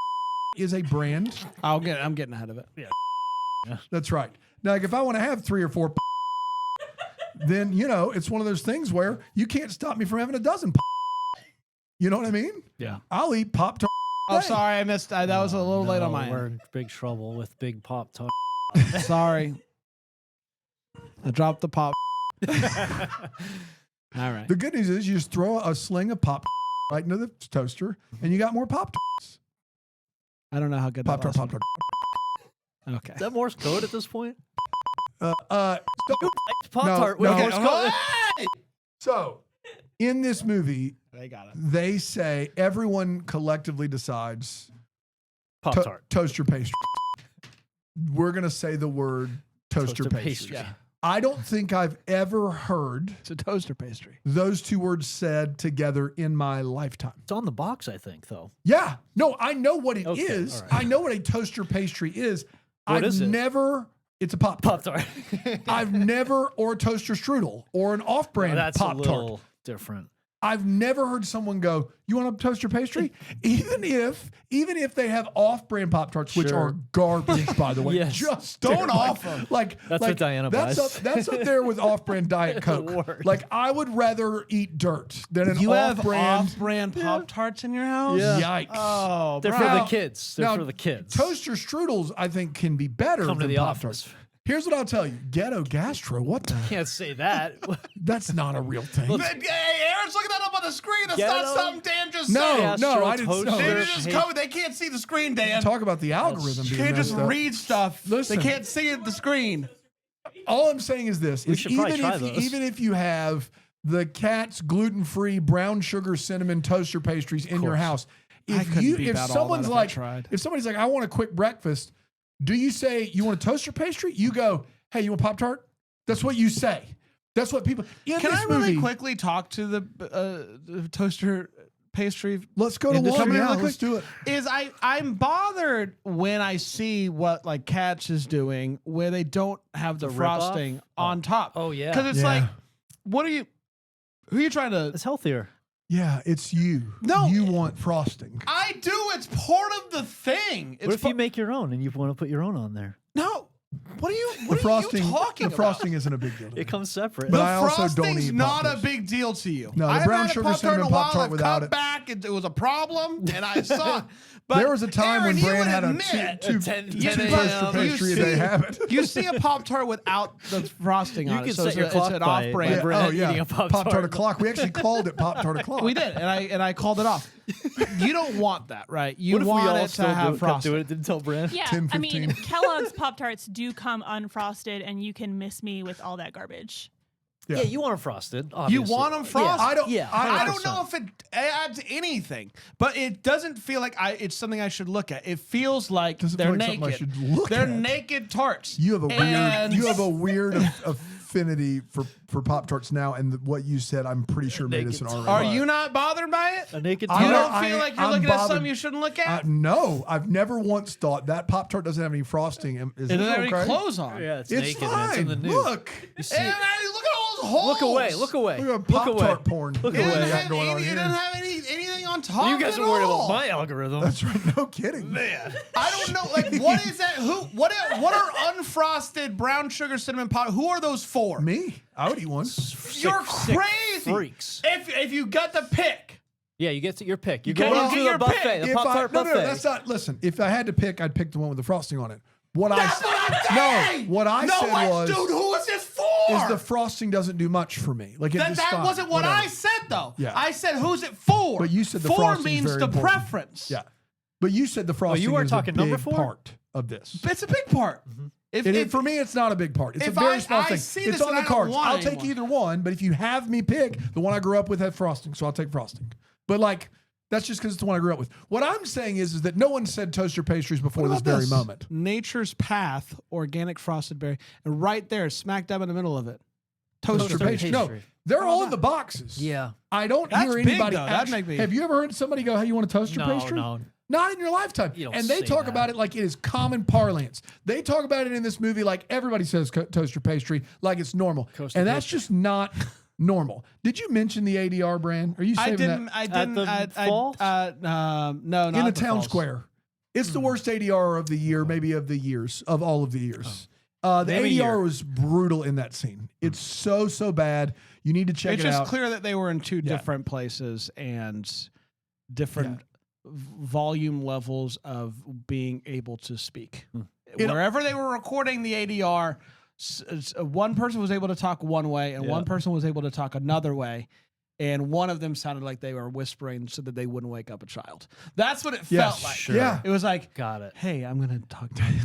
is a brand. I'm getting ahead of it. That's right. Now, like, if I want to have 3 or 4, then, it's one of those things where you can't stop me from having a dozen. You know what I mean? Yeah. I'll eat Pop-Tart. Oh, sorry, I missed. That was a little late on my We're end. in big trouble with Big Pop-Tart. Sorry, I dropped the pop. All right. The good news is you just throw a sling of Pop right into the toaster, and you got more Pop-Tarts. I don't know how good Pop-Tart, that was. Pop-Tart. Okay. Is that Morse code at this point? No, Pop-Tart with no. Morse code. So, in this movie, They got it. they say everyone collectively decides Pop-Tart. toaster pastry. We're going to say the word toaster pastry. Yeah. I don't think I've ever heard It's a toaster pastry. those two words said together in my lifetime. It's on the box, I think, though. Yeah. No, I know what it is. Okay, all right. I know what a toaster pastry is. What I've is it? never, it's a Pop-Tart. Pop-Tart. I've never, or a toaster strudel, or an off-brand That's a Pop-Tart. little different. I've never heard someone go, you want a toaster pastry? even if they have off-brand Pop-Tarts, which Sure. are garbage, by the way. Yes. Just Don't like, off 'em. Like, That's like, what Diana that's buys. that's up there with off-brand Diet Coke. Word. Like, I would rather eat dirt than an You have off-brand. off-brand Pop-Tarts in your house? Yeah. Yikes. Oh, They're bro. for the Now- kids. They're now, for the kids. Toaster strudels, I think, can be better Come to than the Pop-Tarts. office. Here's what I'll tell you. Ghetto gastro, what the? Can't say that. That's not a real thing. Hey, Aaron's looking that up on the screen. That's Get not it something Dan just No, said. no, I didn't. No, They Toaster just pastry. code. They can't see the screen, Dan. talk about the algorithm being Can't just messed up. read stuff. Listen. They can't see it the screen. All I'm saying is this: is should probably even try if those. even if you have the Cat's gluten-free brown sugar cinnamon toaster pastries in your house, I if couldn't beep out all someone's that if I like, tried. if somebody's like, I want a quick breakfast, do you say you want a toaster pastry? You go, hey, you want Pop-Tart? That's what you say. That's what people. In Can this I really movie, quickly talk to the toaster pastry? Let's go to industry one. really Yeah, quick? let's do it. Is I'm bothered when I see what like Catch is doing where they don't have the The rip-off? frosting on top. Oh, yeah. Because it's Yeah. like, who are you trying to? It's healthier. Yeah, it's you. No. you want frosting. I do. It's part of the thing. It's What if you make your own and you want to put your own on there? no. What are you? The What are frosting. you talking The about? frosting isn't a big deal. to me. It comes separate. But the I also don't frosting's eat not a Pop-Tarts. big deal to you. No, the I brown haven't had sugar a Pop-Tart cinnamon in a while. Pop-Tart I've without cut it. back. It was a problem, and I saw it. But There was a time Aaron, when you Brand would had a admit, two 10 toaster a.m. pastry a You day see- habit. you see a Pop-Tart without the frosting You on can it, so set it's, your it's clock an by off-brand. Brand eating a Pop-Tart. Pop-Tart o'clock. We actually called it Pop-Tart o'clock. We did, and I called it off. you don't want that, right? You What if we want all it to still have kept frosting. doing it? Didn't tell Brand. Yeah, 10, I mean, 15. Kellogg's Pop-Tarts do come unfrosted, and you can miss me with all that garbage. Yeah. Yeah, you want them frosted. You Obviously. want them frosted? I don't- Yeah, I 100%. don't know if it adds anything, but it doesn't feel like it's something I should look at. It feels like Doesn't they're feel like something I naked. should look They're at. naked tarts. You have a weird. And- You have a weird affinity for Pop Tarts now, and what you said, I'm pretty sure made us an Naked. Are R. you not bothered by it? A naked I'm You tart. not- don't feel I- like you're I'm looking at bothered. something you shouldn't look at? No, I've never once thought that Pop Tart doesn't have any frosting. Is It doesn't have okay? any clothes on. Yeah, it's, It's naked. And fine. it's in the news. Look, see And it. look at all those holes. Look away. Look away. look at Look Pop away. Tart porn. Look Yeah, It we doesn't got have, going on it here. doesn't have anything on top. You guys at are worried all. about my algorithm. That's right. No kidding. Man, I don't know. Like, what is that? What are unfrosted brown sugar cinnamon pop? Who are those for? Me, I would eat one. You're sick crazy. freaks. If you got the pick, Yeah, you get to your pick. You can't go get to your the buffet, pick. the If Pop I, Tart no, buffet. no, that's not. Listen, if I had to pick, I'd pick the one with the frosting on it. that's what I'm saying. No, what I said was, dude, who is this for? is the frosting doesn't do much for me. Like that wasn't what I said though. Yeah. I said who's it for? But you said the for frosting's means very the important. preference. Yeah, but you said the frosting you are is talking a number big 4? part of this. It's a big part. If For me, it's not a big part. It's a if very I- small I thing. see It's this on and the I don't cards. want I'll take anyone. either one, but if you have me pick, the one I grew up with had frosting, so I'll take frosting. But like, that's just because it's the one I grew up with. What I'm saying is that no one said toast your pastries before What this about very this? moment. Nature's Path organic frosted berry, and right there, smack dab in the middle of it, toast your Toaster pastry. pastry. No, pastry. they're How all about in the boxes. Yeah. I don't That's hear big, anybody. though. That'd actually- make me- Have you ever heard somebody go, "Hey, you want to toast your No, pastry?" no. Not in your lifetime. You don't And they say talk that. about it like it is common parlance. They talk about it in this movie like everybody says toast your pastry, like it's normal. Toast your And that's pastry. just not normal. Did you mention the ADR brand? Are you saving that? I didn't. the fall? No, not In the at town falls. square. It's the worst ADR of the year, maybe of the years, of all of the years. The Name a ADR year. was brutal in that scene. It's so bad. You need to check It's it just out. clear that they were in two Yeah. different places and different volume levels of being able to speak. You know- Wherever they were recording the ADR, one person was able to talk one way and one person was able to talk another way. And one of them sounded like they were whispering so that they wouldn't wake up a child. That's what it Yes, felt like. sure. Yeah. It was like, Got it. hey, I'm going to talk to you.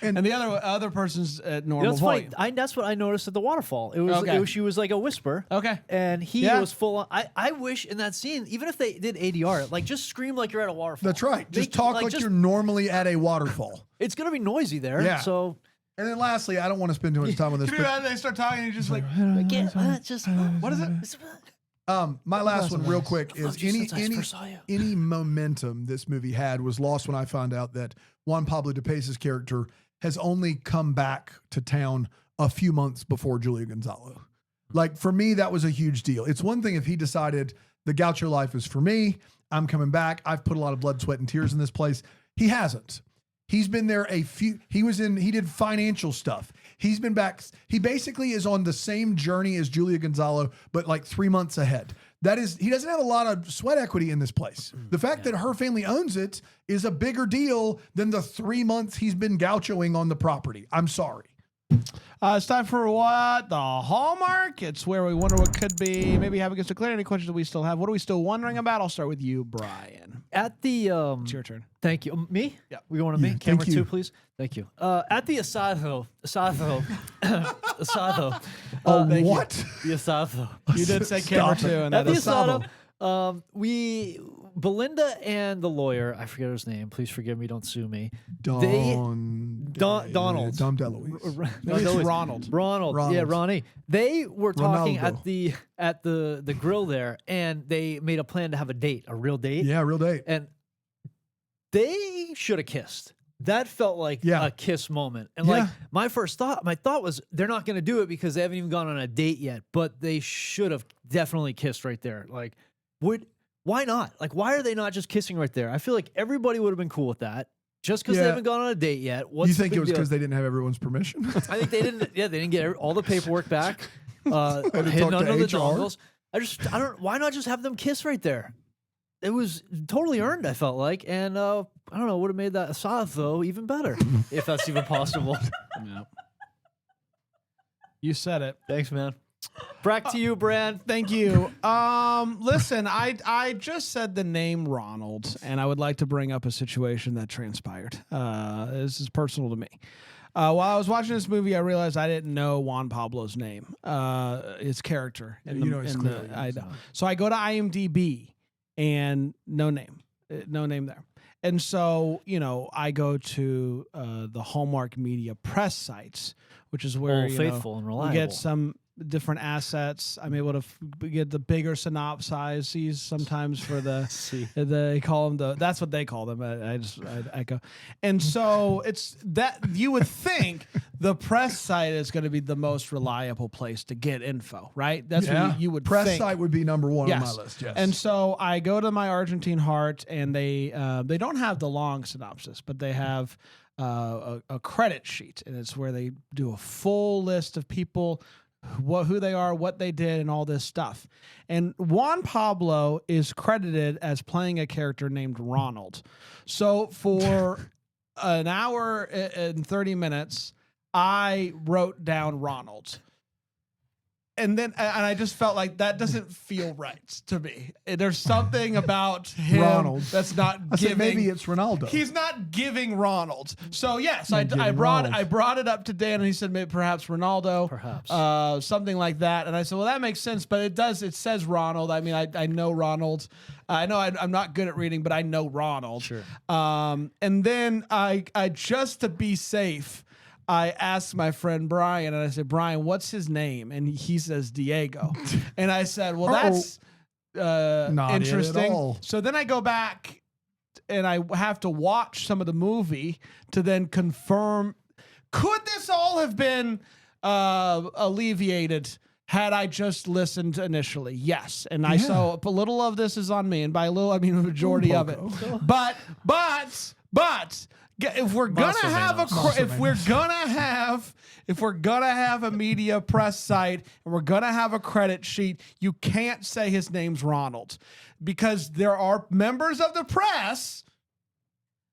And the other person's at normal That's funny. volume. That's what I noticed at the waterfall. It was, Okay. she was like a whisper. Okay. And he Yeah. was full on. I wish in that scene, even if they did ADR, like just scream like you're at a waterfall. That's right. Just Make- talk like just- you're normally at a waterfall. It's gonna be noisy there. Yeah. So And then lastly, I don't want to spend too much time on this, Can you but imagine they start talking and you're just like, what is it? my last one real quick is Loved you since I first saw you. any momentum this movie had was lost when I found out that Juan Pablo Dipace's character has only come back to town a few months before Julia Gonzalo. Like for me, that was a huge deal. It's one thing if he decided the Gaucho life is for me, I'm coming back. I've put a lot of blood, sweat, and tears in this place. He hasn't. He's been there he did financial stuff. He's been back. He basically is on the same journey as Julia Gonzalo, but like 3 months ahead. That is, he doesn't have a lot of sweat equity in this place. The fact that her family owns it is a bigger deal than the 3 months he's been gauchoing on the property. I'm sorry. It's time for what? The Hallmark. It's where we wonder what could be. Maybe have against to clear any questions that we still have. What are we still wondering about? I'll start with you, Brian. At the It's your turn. Thank you. Me? Yeah. We going to Yeah, me? thank Camera you. 2, please. Thank you. At the asado. What? The asado. You did say Stop camera it. two, and At that the is asado, Belinda and the lawyer, I forget his name. Please forgive me. Don't sue me. Donald. Donald. Dom DeLuise. Maybe it's Ronald. Ronald. Yeah, Ronnie. They were talking Ronaldo. at the grill there, and they made a plan to have a date, a real date. Yeah, real date. And they should have kissed. That felt like Yeah. a kiss moment. And Yeah. like my thought was they're not going to do it because they haven't even gone on a date yet, but they should have definitely kissed right there. Like why not? Like why are they not just kissing right there? I feel like everybody would have been cool with that. Just because Yeah. they haven't gone on a date yet. What's You the think big it was deal? because they didn't have everyone's permission? I think they didn't. Yeah, they didn't get all the paperwork back. to Hidden talk to under the HR? dongles. I don't. Why not just have them kiss right there? It was totally earned. I felt like, and I don't know, would have made that asado even better, if that's even possible. Yeah. You said it. Thanks, man. Back to you, Bran. Thank you. Listen, I just said the name Ronald, and I would like to bring up a situation that transpired. This is personal to me. While I was watching this movie, I realized I didn't know Juan Pablo's name, his character. So I go to IMDb, and no name there. And so, I go to the Hallmark Media press sites, which is where faithful and reliable. You get some different assets. I'm able to get the bigger synopses sometimes for they call them that's what they call them. I echo. And so it's that you would think the press site is going to be the most reliable place to get info, right? That's what you would press think. Site would be number one on my list. Yes. And so I go to my Argentine heart, and they don't have the long synopsis, but they have a credit sheet, and it's where they do a full list of people, who they are, what they did, and all this stuff. And Juan Pablo is credited as playing a character named Ronald. So for an hour and 30 minutes, I wrote down Ronald. And I just felt like that doesn't feel right to me. There's something about him Ronald. that's not giving. Maybe it's Ronaldo. He's not giving Ronald. So yes, I brought it up to Dan, and he said maybe perhaps Ronaldo, something like that. And I said, well, that makes sense, but it says Ronald. I mean, I know Ronald. I know I'm not good at reading, but I know Ronald. Sure. And then I just to be safe, I asked my friend Brian, and I said, Brian, what's his name? And he says Diego. And I said, well, that's not interesting. At all. So then I go back, and I have to watch some of the movie to then confirm, could this all have been alleviated had I just listened initially? Yes. And I saw a little of this is on me, and by a little, I mean the majority of it. But if we're gonna have a media press site, and we're gonna have a credit sheet, you can't say his name's Ronald, because there are members of the press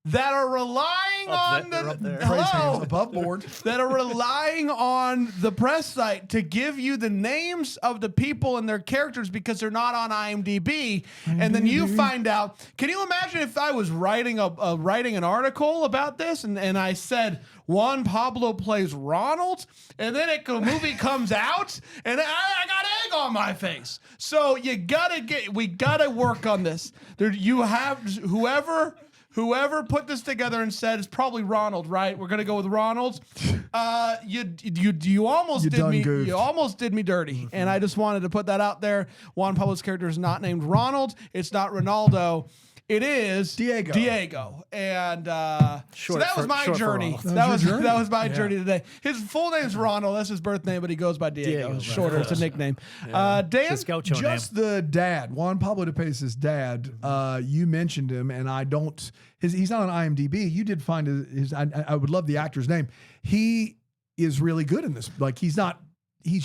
that are relying above board that are relying on the press site to give you the names of the people and their characters because they're not on IMDb. And then you find out. Can you imagine if I was writing an article about this and I said Juan Pablo plays Ronald, and then the movie comes out and I got egg on my face. So we gotta work on this. You have whoever put this together and said it's probably Ronald, right? We're gonna go with Ronald. You almost did me dirty, and I just wanted to put that out there. Juan Pablo's character is not named Ronald. It's not Ronaldo. It is Diego. And so that was my journey. That was my journey today. His full name's Ronald. That's his birth name, but he goes by Diego. It's shorter. It's a nickname. Dan, just the dad, Juan Pablo de Pace's dad. You mentioned him, and I don't. He's not on IMDb. You did find his. I would love the actor's name. He is really good in this. Like he's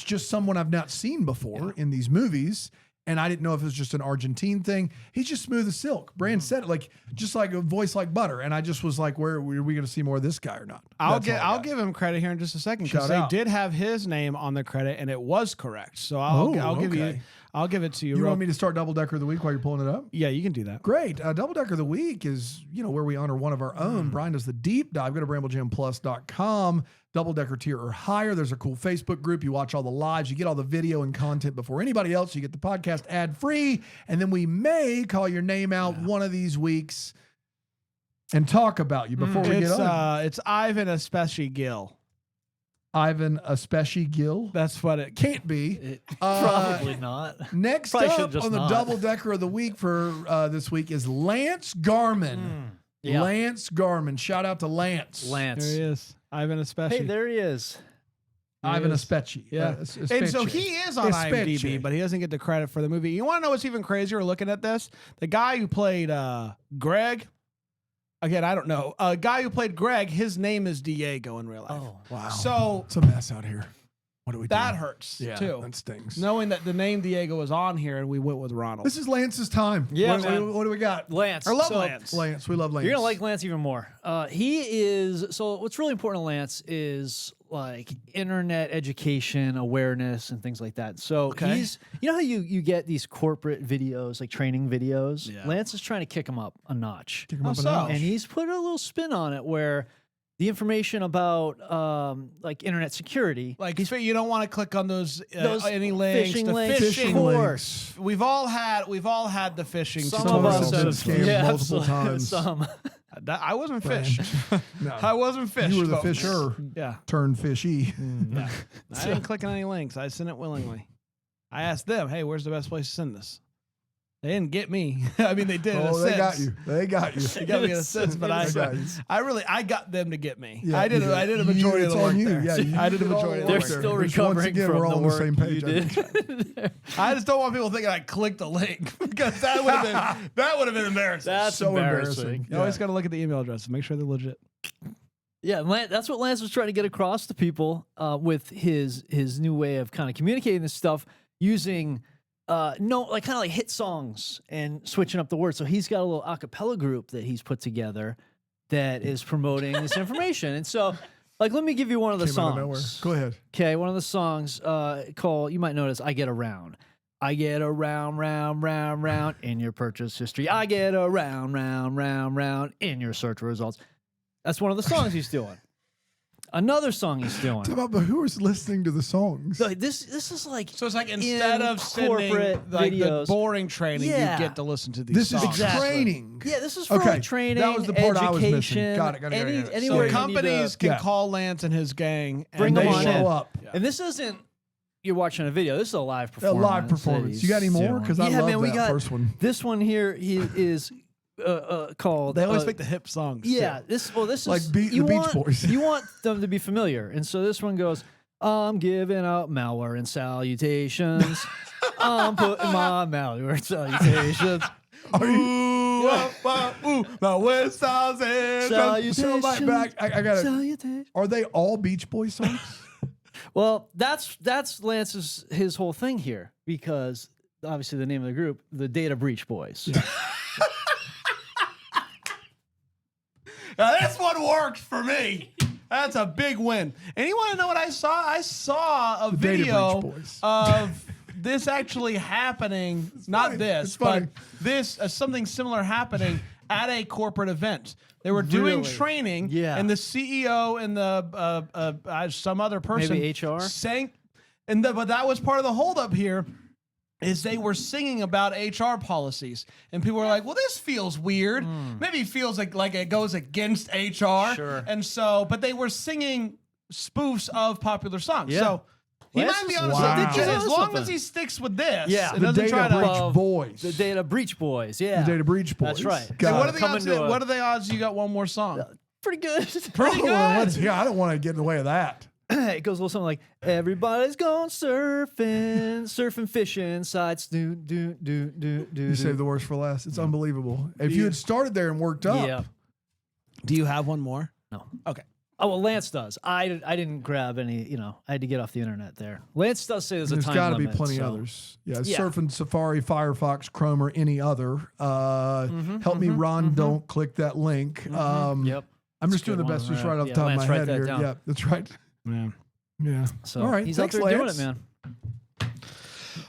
just someone I've not seen before in these movies. And I didn't know if it was just an Argentine thing. He's just smooth as silk. Brand said it, just like a voice like butter. And I just was like, where are we going to see more of this guy or not? I'll give him credit here in just a second, because they did have his name on the credit and it was correct. So I'll give it to you. You want me to start Double Decker of the Week while you're pulling it up? Yeah, you can do that. Great. Double Decker of the Week is, where we honor one of our own. Brian does the deep dive. Go to BrambleJamPlus.com. Double Decker tier or higher. There's a cool Facebook group. You watch all the lives. You get all the video and content before anybody else. You get the podcast ad free. And then we may call your name out one of these weeks and talk about you before we get on. It's Ivan Especially Gill. Ivan Especially Gill? That's what it can't be. Probably not. Next Probably up on the Double Decker of the Week for this week is Lance Garman. Yeah. Lance Garman. Shout out to Lance. There he is. Ivan Especially. Hey, there he is. Ivan Especially. Yeah. And so he is on IMDb, but he doesn't get the credit for the movie. You want to know what's even crazier looking at this? The guy who played Greg, again, I don't know. A guy who played Greg, his name is Diego in real life. Oh, wow. So it's a mess out here. What do we do? That hurts Yeah, too. that stings. Knowing that the name Diego was on here and we went with Ronald. This is Lance's time. Yeah, what, man. what do we got? Lance. I love So, Lance. Lance. We love Lance. You're gonna like Lance even more. He is so. What's really important to Lance is like internet education, awareness, and things like that. So Okay. he's, you know how you get these corporate videos, like training videos. Yeah. Lance is trying to kick him up a notch, Kick him How up a so? notch. and he's put a little spin on it where the information about like internet security, Like you don't want to click on those any phishing links. links, The of phishing course. We've all had the phishing. Some Some of of us us have have been scammed multiple absolutely. times. Some. I wasn't fished. No. I wasn't fished. You were the folks. fisher. Yeah. Turned fishy. Yeah. I didn't click on any links. I sent it willingly. I asked them, "Hey, where's the best place to send this?" They didn't get me. I mean, they did. in a Oh, they got sense. you. They got you. They got me in a sense, but They got you. I got them to get me. Yeah, I did. you I did a majority it's of the work on you. there. Yeah, you I did a all majority of the the They're work work. still there. Which, recovering once again, from we're all the on the work same page. you I think. did. I just don't want people thinking I clicked a link because that would have been embarrassing. That's So embarrassing. embarrassing. You always got to look at the email address and make sure they're legit. Yeah, that's what Lance was trying to get across to people with his new way of kind of communicating this stuff using kind of like hit songs and switching up the words. So he's got a little a cappella group that he's put together that is promoting this information. And so, like, let me give you one of the Came out of nowhere. songs. Go ahead. Okay, one of the songs called, you might notice, I Get Around. I get around, round, round, round in your purchase history. I get around, round, round, round in your search results. That's one of the songs he's doing. Another song he's doing. Talk about, but who is listening to the songs? Like, this is like So it's like instead in of sending corporate like videos. the boring training, Yeah. you get to listen to these This is songs. Exactly. training. Yeah, this is for Okay, like training, that was the part I was missing. education. Got it. Anywhere So you need companies to- can Yeah. call Lance and his gang and Bring And them they on show in. up. And this isn't you're watching a video. This is a live A performance. live performance. You got any more? Because I love we that got first one. this one here. He is called. They always pick the hip songs. Yeah, too. this Like is the you Beach want, Boys. You want them to be familiar, and so this one goes. I'm giving out malware and salutations. I'm putting my malware and salutations. My West Side So back. I got it. Salutations. Are they all Beach Boys songs? Well, that's Lance's his whole thing here because obviously the name of the group, the Data Breach Boys. Yeah. Now, this one worked for me. That's a big win. And you want to know what I saw? I saw a The Data video Breach Boys. of this actually happening. Not funny. this, It's funny. but this something similar happening at a corporate event. They were doing Really? training, Yeah. and the CEO and the some other person, Maybe HR? sang, but that was part of the holdup here. Is they were singing about HR policies, and people were like, "Well, this feels weird. Maybe it feels like it goes against HR." Sure. And so, but they were singing spoofs of popular songs. Yeah. So he Lance might be is- on Wow. something. He's As on long something. as he sticks with this, Yeah. and The doesn't try Data to. Breach Boys. The Data Breach Boys. Yeah. The Data Breach Boys. That's right. Got And what it. are the Come odds? into a- What are the odds you got one more song? Pretty good. Pretty Oh, well, good. yeah, I don't want to get in the way of that. It goes a little something like everybody's going surfing, fishing, sides do. You saved the worst for last. It's unbelievable. If you had started there and worked up, Yeah. Do you have one more? No. Okay. Oh well, Lance does. I didn't grab any. I had to get off the internet there. Lance does say there's a there's time got to be limit, plenty so- others. Yeah, Yeah. Surfing, Safari, Firefox, Chrome, or any other. Help me, Ron. Don't click that link. Yep. I'm That's just a doing the good best one, just right off the yeah. top Lance, of my write head that here. down. Yeah, that's right. Yeah. Yeah. So All right. he's Thanks, out there Lance. doing it, man.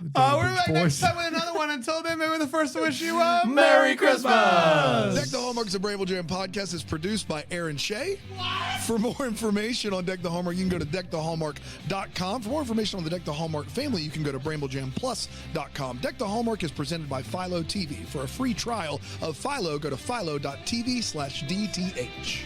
We're back next Boys. time with another one. Until then, maybe we're the first to wish you a Merry Christmas! Deck the Hallmark's a Bramble Jam podcast is produced by Aaron Shea. For more information on Deck the Hallmark, you can go to deckthehallmark.com. For more information on the Deck the Hallmark family, you can go to bramblejamplus.com. Deck the Hallmark is presented by Philo TV. For a free trial of Philo, go to philo.tv/DTH.